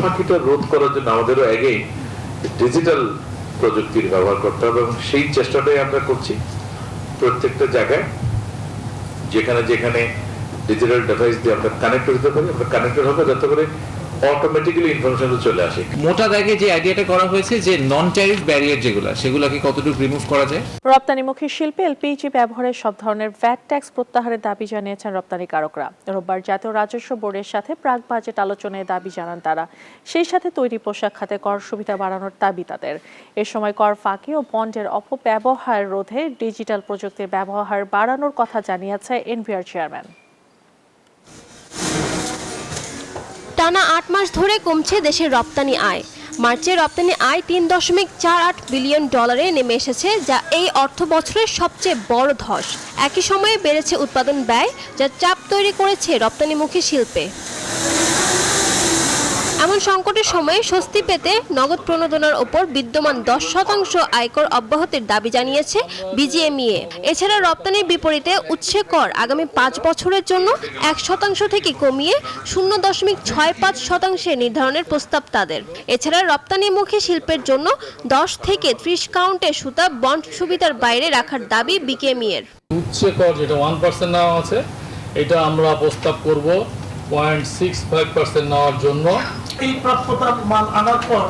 ফাঁকিটা রোধ করার জন্য আমাদেরও আগেই ডিজিটাল প্রযুক্তির ব্যবহার করতে হবে এবং সেই চেষ্টাটাই আমরা করছি। প্রত্যেকটা জায়গায় যেখানে যেখানে ডিজিটাল ডিভাইস দিয়ে আমরা কানেক্ট করতে পারি, আমরা কানেক্টেড হবে যাতে করে অটোমেটিক্যালি ইনফরমেশন চলে আসে। মোটা দাগে যে আইডিয়াটা করা হয়েছে যে নন ট্যারিফ ব্যারিয়ার সেগুলোকে কতটুকু রিমুভ করা যায়। রপ্তানিমুখী শিল্পে এলপিজি ব্যবহারের সব ধরনের ভ্যাট ট্যাক্স প্রত্যাহারের দাবি জানিয়েছেন রপ্তানিকারকরা। রোববার জাতীয় রাজস্ব বোর্ডের সাথে প্রাক বাজেট আলোচনায় দাবি জানান তারা। সেই সাথে তৈরি পোশাক খাতে কর সুবিধা বাড়ানোর দাবি তাদের। এ সময় কর ফাঁকি ও বন্ডের অপব্যবহার রোধে ডিজিটাল প্রযুক্তির ব্যবহার বাড়ানোর কথা জানিয়েছে এনবিআর চেয়ারম্যান। টানা ৮ মাস ধরে কমছে দেশের রপ্তানি আয়। মার্চে রপ্তানি আয় $3.48 বিলিয়ন নেমে এসেছে, যা এই অর্থ বছরের সবচেয়ে বড় ধস। একই সময়ে বেড়েছে উৎপাদন ব্যয়, যা চাপ তৈরি করেছে রপ্তানিমুখী শিল্পে। এমন সংকটের সময়ে স্বস্তি পেতে নগদ প্রণোদনার ওপর বিদ্যমান 10% আয়কর অব্যাহতির দাবি জানিয়েছে বিজিএমইএ। এছাড়া রপ্তানির বিপরীতে উৎসে কর আগামী 5 বছরের জন্য 1% থেকে কমিয়ে 0.65% নির্ধারণের প্রস্তাব তাদের। এছাড়া রপ্তানিমুখী শিল্পের জন্য 10 থেকে 30 কাউন্টের সুতা বন্ড সুবিধার বাইরে রাখার দাবি বিকেএমইএর। উৎসে কর যেটা 1% নেওয়া আছে, এটা আমরা প্রস্তাব করব 0.65% নেওয়ার জন্য। এই প্রাপ্যতার মান আনার পর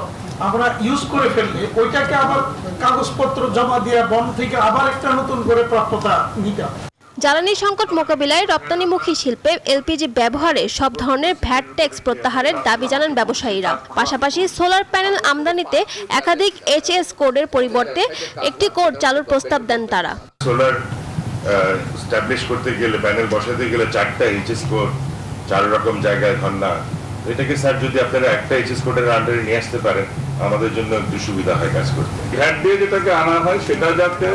আমরা ইউজ করে ফেললে ওইটাকে আবার কাগজপত্র জমা দিয়ে বন্ড থেকে আবার একটা নতুন করে প্রাপ্যতা নিতে হবে। জ্বালানি সংকট মোকাবিলায় রপ্তানিমুখী শিল্পে এলপিজি ব্যবহারে সব ধরনের ভ্যাট ট্যাক্স প্রত্যাহারের দাবি জানান ব্যবসায়ীরা। পাশাপাশি সোলার প্যানেল আমদানিতে একাধিক এইচএস কোডের পরিবর্তে একটি কোড চালুর প্রস্তাব দেন তারা। সোলার এস্টাবলিশ করতে গেলে, প্যানেল বসাতে গেলে 4টা এইচএস কোড 4 রকম জায়গায় ঘন্না। এটাকে স্যার যদি আপনারা একটা এইচএস কোডের আন্ডারে নিয়ে আসতে পারেন, আমাদের জন্য একটু সুবিধা হয় কাজ করতে। ভ্যাট দিয়ে যেটাকে আনা হয় সেটা যাতে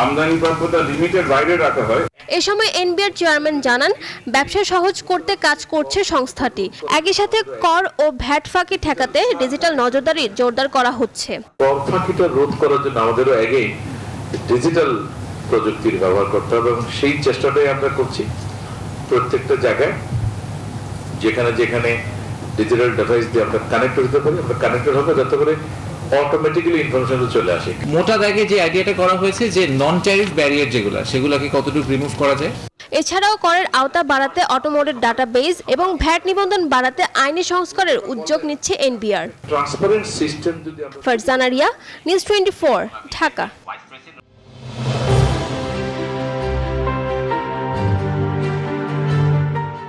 আমদানি প্রাপ্যতা লিমিটের বাইরে রাখা হয়। এ সময় এনবিআর চেয়ারম্যান জানান, ব্যবসা সহজ করতে কাজ করছে সংস্থাটি। একই সাথে কর ও ভ্যাট ফাঁকি ঠেকাতে ডিজিটাল নজরদারি জোরদার করা হচ্ছে। কর ফাঁকিটা রোধ করার জন্য আমাদেরও আগেই ডিজিটাল প্রযুক্তির ব্যবহার করতে হবে এবং সেই চেষ্টাটাই আমরা করছি। প্রত্যেকটা জায়গায় যেখানে যেখানে ডিজিটাল ডিভাইস দিয়ে আমরা কানেক্ট করতে পারি, আমরা কানেক্টেড হবে যাতে করে অটোমেটিক্যালি ইনফরমেশন চলে আসে। মোটা দাগে যে আইডিয়াটা করা হয়েছে যে নন ট্যারিফ ব্যারিয়ার সেগুলোকে কতটুকু রিমুভ করা যায়। এছাড়াও করের আওতা বাড়াতে অটোমোডের ডাটাবেজ এবং ভ্যাট নিবন্ধন বাড়াতে আইনি সংস্কারের উদ্যোগ নিচ্ছে এনবিআর। ট্রান্সপারেন্ট সিস্টেম যদি আমরা ফারজানা রিয়া, নিউজ 24, ঢাকা।